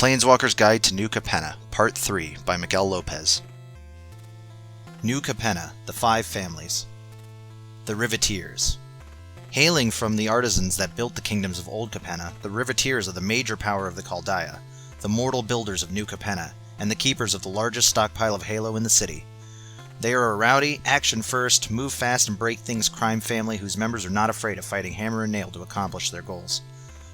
Planeswalker's Guide to New Capenna, Part 3 by Miguel Lopez. New Capenna, the Five Families. The Riveteers. Hailing from the artisans that built the kingdoms of Old Capenna, the Riveteers are the major power of the Chaldea, the mortal builders of New Capenna, and the keepers of the largest stockpile of Halo in the city. They are a rowdy, action-first, move-fast and break-things crime family whose members are not afraid of fighting hammer and nail to accomplish their goals.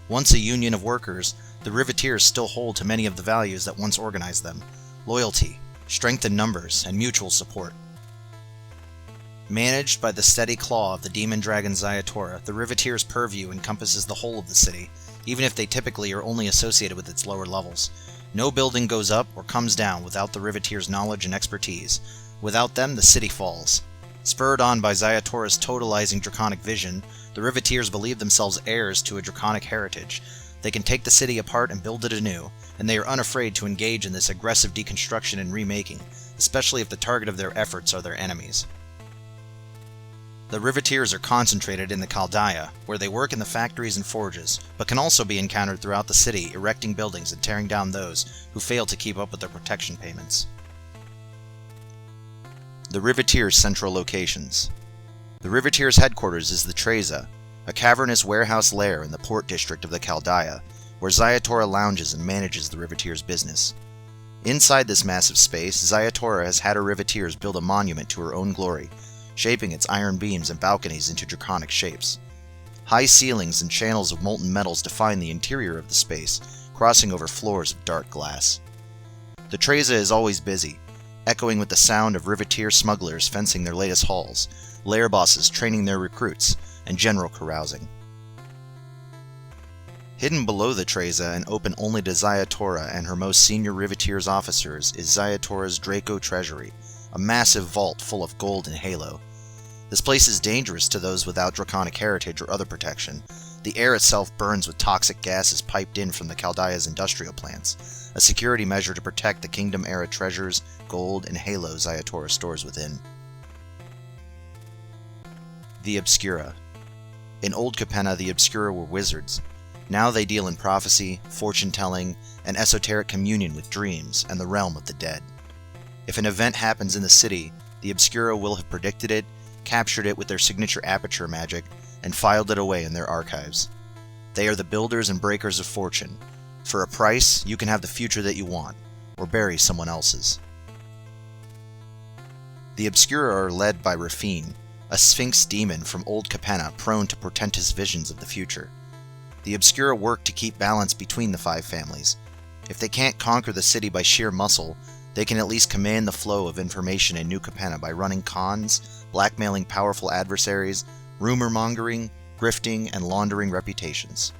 Once a union of workers, the Riveteers still hold to many of the values that once organized them: loyalty, strength in numbers, and mutual support. Managed by the steady claw of the demon dragon Zayatora, the Riveteers' purview encompasses the whole of the city, even if they typically are only associated with its lower levels. No building goes up or comes down without the Riveteers' knowledge and expertise. Without them, the city falls. Spurred on by Zayatora's totalizing draconic vision, the Riveteers believe themselves heirs to a draconic heritage. They can take the city apart and build it anew, and they are unafraid to engage in this aggressive deconstruction and remaking, especially if the target of their efforts are their enemies. The Riveteers are concentrated in the Chaldea, where they work in the factories and forges, but can also be encountered throughout the city, erecting buildings and tearing down those who fail to keep up with their protection payments. The Riveteers' central locations. The Riveteers' headquarters is the Treza, a cavernous warehouse lair in the port district of the Chaldea, where Zayatora lounges and manages the Riveteers' business. Inside this massive space, Zayatora has had her Riveteers build a monument to her own glory, shaping its iron beams and balconies into draconic shapes. High ceilings and channels of molten metals define the interior of the space, crossing over floors of dark glass. The Treza is always busy, echoing with the sound of Riveteer smugglers fencing their latest hauls, lair bosses training their recruits, and general carousing. Hidden below the Treza and open only to Zayatora and her most senior Riveteers officers is Zayatora's Draco Treasury, a massive vault full of gold and Halo. This place is dangerous to those without draconic heritage or other protection. The air itself burns with toxic gases piped in from the Chaldea's industrial plants, a security measure to protect the Kingdom-era treasures, gold, and Halo Zayatora stores within. The Obscura. In Old Capenna, the Obscura were wizards. Now they deal in prophecy, fortune-telling, and esoteric communion with dreams and the realm of the dead. If an event happens in the city, the Obscura will have predicted it, captured it with their signature aperture magic, and filed it away in their archives. They are the builders and breakers of fortune. For a price, you can have the future that you want, or bury someone else's. The Obscura are led by Rafine, a Sphinx demon from Old Capenna prone to portentous visions of the future. The Obscura work to keep balance between the five families. If they can't conquer the city by sheer muscle, they can at least command the flow of information in New Capenna by running cons, blackmailing powerful adversaries, rumor-mongering, grifting, and laundering reputations.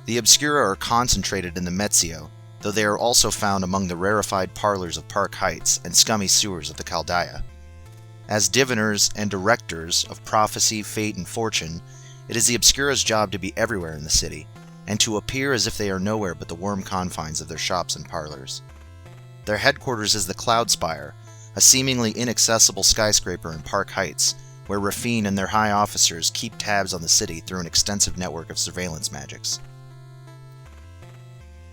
The Obscura are concentrated in the Metzio, though they are also found among the rarefied parlors of Park Heights and scummy sewers of the Chaldea. As diviners and directors of prophecy, fate, and fortune, it is the Obscura's job to be everywhere in the city, and to appear as if they are nowhere but the warm confines of their shops and parlors. Their headquarters is the Cloud Spire, a seemingly inaccessible skyscraper in Park Heights, where Rafine and their high officers keep tabs on the city through an extensive network of surveillance magics.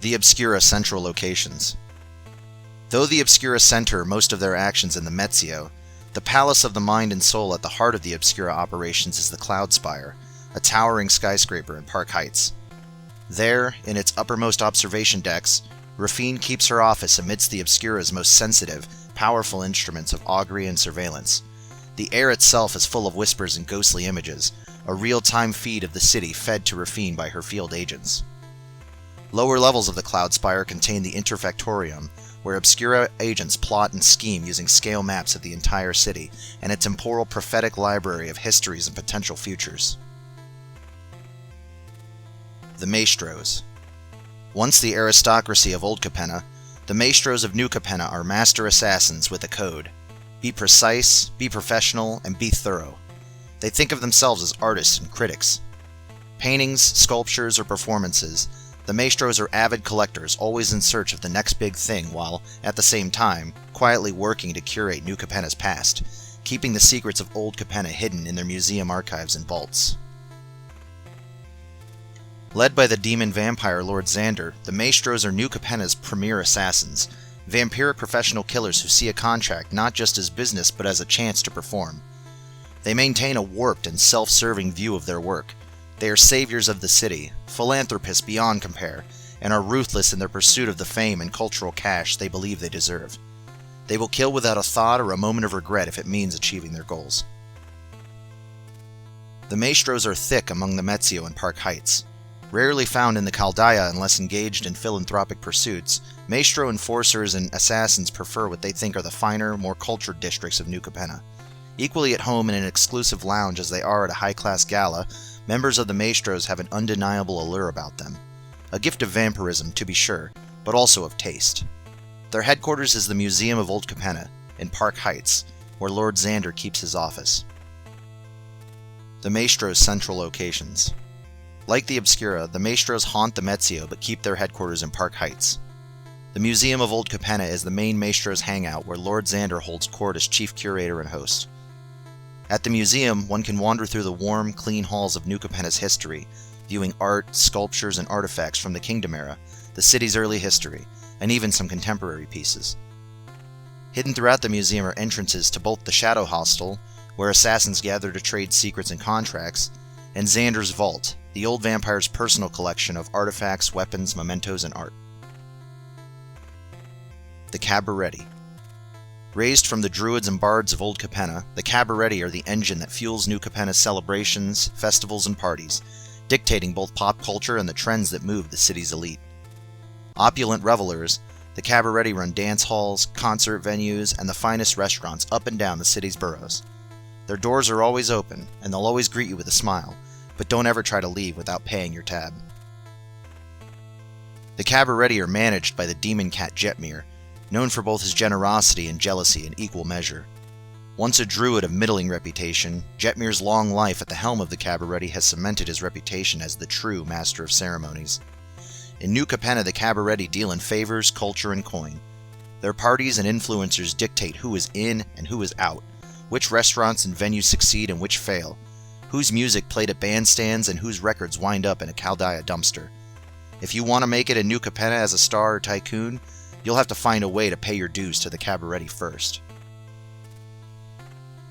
The Obscura central locations. Though the Obscura center most of their actions in the Metzio, the Palace of the Mind and Soul at the heart of the Obscura operations is the Cloud Spire, a towering skyscraper in Park Heights. There, in its uppermost observation decks, Rafine keeps her office amidst the Obscura's most sensitive, powerful instruments of augury and surveillance. The air itself is full of whispers and ghostly images, a real-time feed of the city fed to Rafine by her field agents. Lower levels of the Cloud Spire contain the Interfactorium, where Obscura agents plot and scheme using scale maps of the entire city, and its temporal prophetic library of histories and potential futures. The Maestros. Once the aristocracy of Old Capenna, the Maestros of New Capenna are master assassins with a code. Be precise, be professional, and be thorough. They think of themselves as artists and critics. Paintings, sculptures, or performances, the Maestros are avid collectors, always in search of the next big thing while, at the same time, quietly working to curate New Capenna's past, keeping the secrets of Old Capenna hidden in their museum archives and vaults. Led by the demon vampire Lord Xander, the Maestros are New Capenna's premier assassins, vampiric professional killers who see a contract not just as business but as a chance to perform. They maintain a warped and self-serving view of their work. They are saviors of the city, philanthropists beyond compare, and are ruthless in their pursuit of the fame and cultural cash they believe they deserve. They will kill without a thought or a moment of regret if it means achieving their goals. The Maestros are thick among the Metzio and Park Heights. Rarely found in the Chaldea unless engaged in philanthropic pursuits, Maestro enforcers and assassins prefer what they think are the finer, more cultured districts of New Capenna. Equally at home in an exclusive lounge as they are at a high-class gala, members of the Maestros have an undeniable allure about them. A gift of vampirism, to be sure, but also of taste. Their headquarters is the Museum of Old Capenna, in Park Heights, where Lord Xander keeps his office. The Maestros' central locations. Like the Obscura, the Maestros haunt the Metzio but keep their headquarters in Park Heights. The Museum of Old Capenna is the main Maestros' hangout where Lord Xander holds court as chief curator and host. At the museum, one can wander through the warm, clean halls of New Capenna's history, viewing art, sculptures, and artifacts from the Kingdom era, the city's early history, and even some contemporary pieces. Hidden throughout the museum are entrances to both the Shadow Hostel, where assassins gather to trade secrets and contracts, and Xander's Vault, the old vampire's personal collection of artifacts, weapons, mementos, and art. The Cabaretti. Raised from the druids and bards of Old Capenna, the Cabaretti are the engine that fuels New Capenna's celebrations, festivals, and parties, dictating both pop culture and the trends that move the city's elite. Opulent revelers, the Cabaretti run dance halls, concert venues, and the finest restaurants up and down the city's boroughs. Their doors are always open, and they'll always greet you with a smile, but don't ever try to leave without paying your tab. The Cabaretti are managed by the demon cat Jetmir, known for both his generosity and jealousy in equal measure. Once a druid of middling reputation, Jetmir's long life at the helm of the Cabaretti has cemented his reputation as the true master of ceremonies. In New Capenna, the Cabaretti deal in favors, culture, and coin. Their parties and influencers dictate who is in and who is out, which restaurants and venues succeed and which fail, whose music played at bandstands and whose records wind up in a Chaldea dumpster. If you want to make it in New Capenna as a star or tycoon, you'll have to find a way to pay your dues to the Cabaretti first.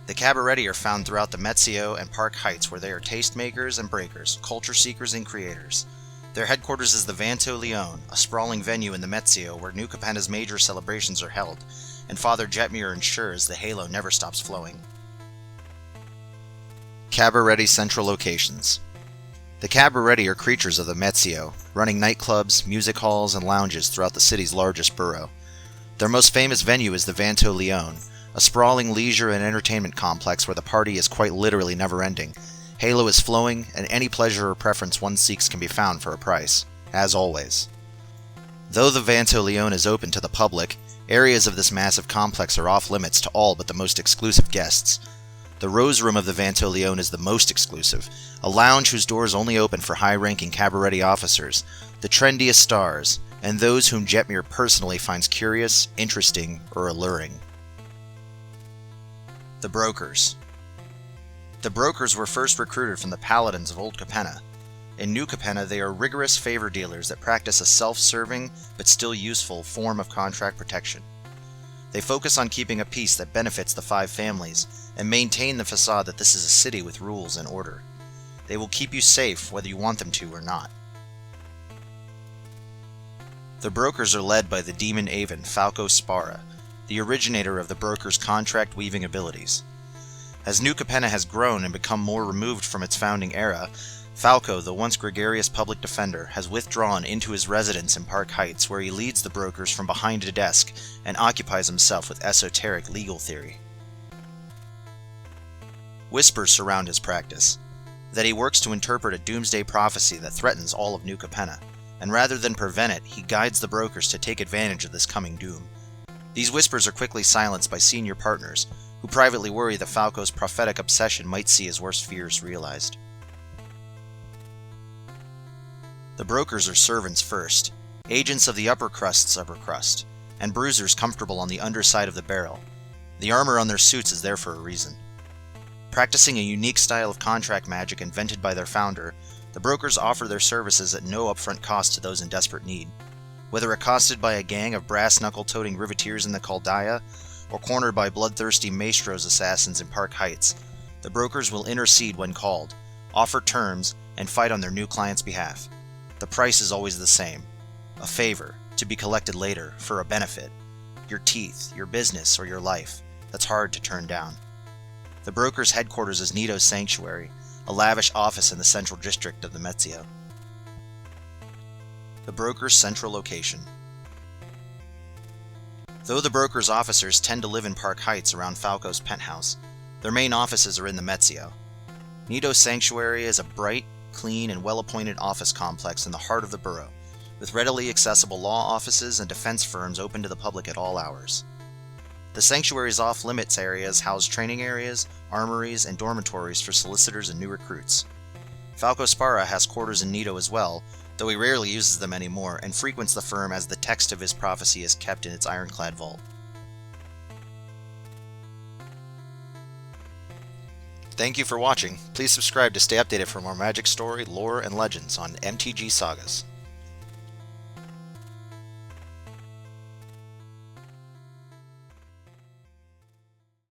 The Cabaretti are found throughout the Metzio and Park Heights, where they are tastemakers and breakers, culture seekers and creators. Their headquarters is the Vanto Leone, a sprawling venue in the Metzio where New Capenna's major celebrations are held, and Father Jetmir ensures the halo never stops flowing. Cabaretti Central Locations. The Cabaretti are creatures of the Metzio, running nightclubs, music halls, and lounges throughout the city's largest borough. Their most famous venue is the Vanto Leone, a sprawling leisure and entertainment complex where the party is quite literally never-ending. Halo is flowing, and any pleasure or preference one seeks can be found for a price, as always. Though the Vanto Leone is open to the public, areas of this massive complex are off-limits to all but the most exclusive guests. The Rose Room of the Vanto Leone is the most exclusive, a lounge whose doors only open for high-ranking Cabaretti officers, the trendiest stars, and those whom Jetmir personally finds curious, interesting, or alluring. The Brokers. The Brokers were first recruited from the Paladins of Old Capenna. In New Capenna, they are rigorous favor dealers that practice a self-serving, but still useful, form of contract protection. They focus on keeping a peace that benefits the five families, and maintain the facade that this is a city with rules and order. They will keep you safe whether you want them to or not. The Brokers are led by the demon Aven Falco Spara, the originator of the Brokers' contract weaving abilities. As New Capenna has grown and become more removed from its founding era, Falco, the once gregarious public defender, has withdrawn into his residence in Park Heights, where he leads the Brokers from behind a desk and occupies himself with esoteric legal theory. Whispers surround his practice, that he works to interpret a doomsday prophecy that threatens all of New Capenna, and rather than prevent it, he guides the Brokers to take advantage of this coming doom. These whispers are quickly silenced by senior partners, who privately worry that Falco's prophetic obsession might see his worst fears realized. The Brokers are servants first, agents of the upper crust's upper crust, and bruisers comfortable on the underside of the barrel. The armor on their suits is there for a reason. Practicing a unique style of contract magic invented by their founder, The brokers offer their services at no upfront cost to those in desperate need. Whether accosted by a gang of brass-knuckle-toting riveteers in the Chaldea, or cornered by bloodthirsty Maestro's assassins in Park Heights, the brokers will intercede when called, offer terms, and fight on their new client's behalf. The price is always the same: a favor, to be collected later, for a benefit. Your teeth, your business, or your life. That's hard to turn down. The broker's headquarters is Nito's Sanctuary, a lavish office in the central district of the Metzio. The broker's central location. Though the broker's officers tend to live in Park Heights around Falco's penthouse, their main offices are in the Metzio. Nito's Sanctuary is a bright, clean, and well-appointed office complex in the heart of the borough, with readily accessible law offices and defense firms open to the public at all hours. The Sanctuary's off-limits areas house training areas, armories, and dormitories for solicitors and new recruits. Falco Sparra has quarters in Nito as well, though he rarely uses them anymore and frequents the firm as the text of his prophecy is kept in its ironclad vault. Thank you for watching. Please subscribe to stay updated for more Magic story, lore, and legends on MTG Sagas.